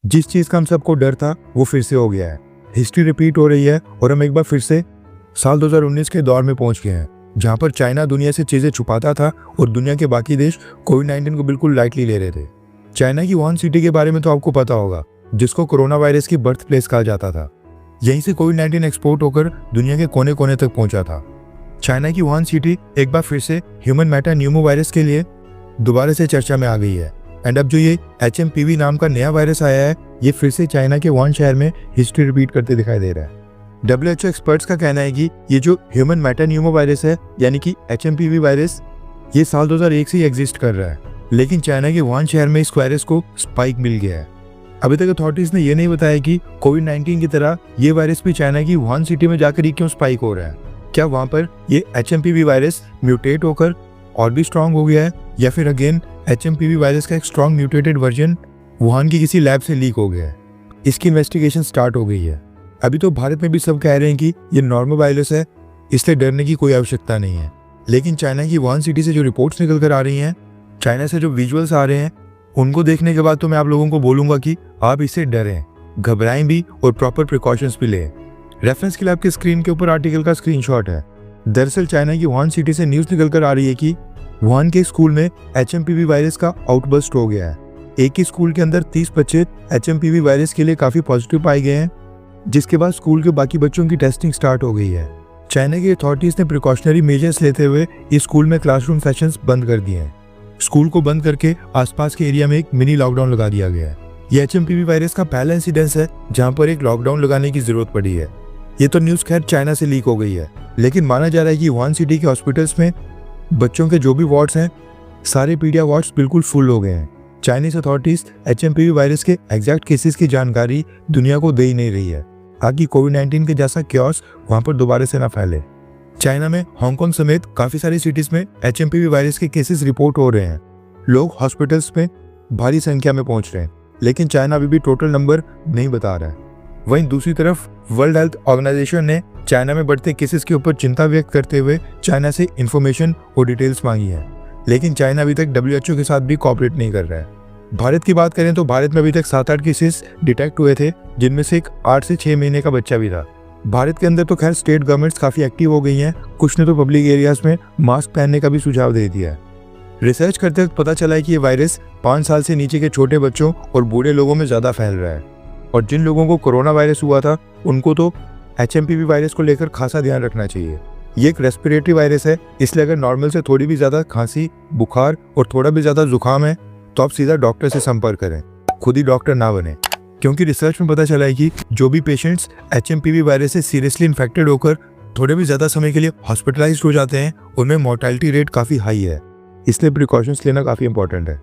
जिस चीज़ का हम सबको डर था वो फिर से हो गया है। हिस्ट्री रिपीट हो रही है और हम एक बार फिर से साल 2019 के दौर में पहुंच गए हैं, जहां पर चाइना दुनिया से चीज़ें छुपाता था और दुनिया के बाकी देश कोविड-19 को बिल्कुल लाइटली ले रहे थे। चाइना की वुहान सिटी के बारे में तो आपको पता होगा, जिसको कोरोना वायरस की बर्थ प्लेस कहा जाता था। यहीं से कोविड-19 एक्सपोर्ट होकर दुनिया के कोने कोने तक पहुंचा था। चाइना की वुहान सिटी एक बार फिर से ह्यूमन मेटान्यूमो वायरस के लिए दोबारा से चर्चा में आ गई है। एंड अब जो ये HMPV नाम का नया वायरस आया है, ये फिर से चाइना के वुहान शहर में हिस्ट्री रिपीट करते दिखाई दे रहा है। WHO एक्सपर्ट्स का कहना है कि ये जो ह्यूमन मेटान्यूमो वायरस है, यानी कि HMPV वायरस, ये साल 2001 से ही एग्जिस्ट कर रहा है, लेकिन चाइना के वुहान शहर में इस वायरस को स्पाइक मिल गया है। अभी तक अथॉरिटीज ने यह नहीं बताया कि कोविड-19 की तरह ये वायरस भी चाइना की वुहान सिटी में जाकर ही क्यों स्पाइक हो रहा है। क्या वहां पर ये HMPV वायरस म्यूटेट होकर और भी स्ट्रांग हो गया है, या फिर अगेन HMPV वायरस का एक स्ट्रांग म्यूटेटेड वर्जन वुहान की किसी लैब से लीक हो गया है। इसकी इन्वेस्टिगेशन स्टार्ट हो गई है। अभी तो भारत में भी सब कह रहे हैं कि ये नॉर्मल वायरस है, इसलिए डरने की कोई आवश्यकता नहीं है। लेकिन चाइना की वुहान सिटी से जो रिपोर्ट्स निकल कर आ रही हैं, चाइना से जो विजुअल्स आ रहे हैं, उनको देखने के बाद तो मैं आप लोगों को बोलूंगा कि आप इससे डरें, घबराएं भी और प्रॉपर प्रिकॉशंस भी लें। रेफरेंस के लिए आपके स्क्रीन के ऊपर आर्टिकल का स्क्रीनशॉट है। दरअसल चाइना की वुहान सिटी से न्यूज़ निकल कर आ रही है कि वुहान के स्कूल में HMPV वायरस का आउटबर्स्ट हो गया है। एक ही स्कूल के अंदर 30 बच्चे HMPV वायरस के लिए काफ़ी पॉजिटिव पाए गए हैं, जिसके बाद स्कूल के बाकी बच्चों की टेस्टिंग स्टार्ट हो गई है। चाइना की अथॉरिटीज़ ने प्रिकॉशनरी मेजर्स लेते हुए इस स्कूल में क्लासरूम सेशंस बंद कर दिए हैं। स्कूल को बंद करके आसपास के एरिया में एक मिनी लॉकडाउन लगा दिया गया है। ये HMPV वायरस का पहला इंसिडेंस है जहां पर एक लॉकडाउन लगाने की जरूरत पड़ी है। ये तो न्यूज़ खैर चाइना से लीक हो गई है, लेकिन माना जा रहा है कि वुहान सिटी के हॉस्पिटल्स में बच्चों के जो भी वार्ड्स हैं, सारे पीडिया वार्ड्स बिल्कुल फुल हो गए हैं। चाइनीज अथॉरिटीज HMPV वायरस के एग्जैक्ट केसेस की जानकारी दुनिया को दे ही नहीं रही है, ताकि कोविड-19 के जैसा क्योस वहां पर दोबारा से ना फैले। चाइना में हांगकांग समेत काफी सारी सिटीज में HMPV वायरस के केसेस रिपोर्ट हो रहे हैं। लोग हॉस्पिटल्स में भारी संख्या में पहुंच रहे हैं, लेकिन चाइना अभी भी टोटल नंबर नहीं बता रहा है। वहीं दूसरी तरफ वर्ल्ड हेल्थ ऑर्गेनाइजेशन ने चाइना में बढ़ते केसेस के ऊपर चिंता व्यक्त करते हुए चाइना से इंफॉर्मेशन और डिटेल्स मांगी है, लेकिन चाइना अभी तक WHO के साथ भी कोऑपरेट नहीं कर रहा है। भारत की बात करें तो भारत में अभी तक 7-8 केसेस डिटेक्ट हुए थे, जिनमें से एक 8 से 6 महीने का बच्चा भी था। भारत के अंदर तो खैर स्टेट गवर्नमेंट्स काफ़ी एक्टिव हो गई हैं, कुछ ने तो पब्लिक एरियाज में मास्क पहनने का भी सुझाव दे दिया है। रिसर्च करते वक्त पता चला है कि ये वायरस 5 साल से नीचे के छोटे बच्चों और बूढ़े लोगों में ज़्यादा फैल रहा है, और जिन लोगों को कोरोना वायरस हुआ था उनको तो HMPV वायरस को लेकर खासा ध्यान रखना चाहिए। ये एक रेस्पिरेटरी वायरस है, इसलिए अगर नॉर्मल से थोड़ी भी ज़्यादा खांसी, बुखार और थोड़ा भी ज़्यादा जुकाम है तो आप सीधा डॉक्टर से संपर्क करें, खुद ही डॉक्टर ना बने, क्योंकि रिसर्च में पता चला है कि जो भी पेशेंट्स HMPV वायरस से सीरियसली इन्फेक्टेड होकर थोड़े भी ज़्यादा समय के लिए हॉस्पिटलाइज्ड हो जाते हैं, उनमें मोर्टेलिटी रेट काफ़ी हाई है। इसलिए प्रिकॉशंस लेना काफ़ी इंपॉर्टेंट है।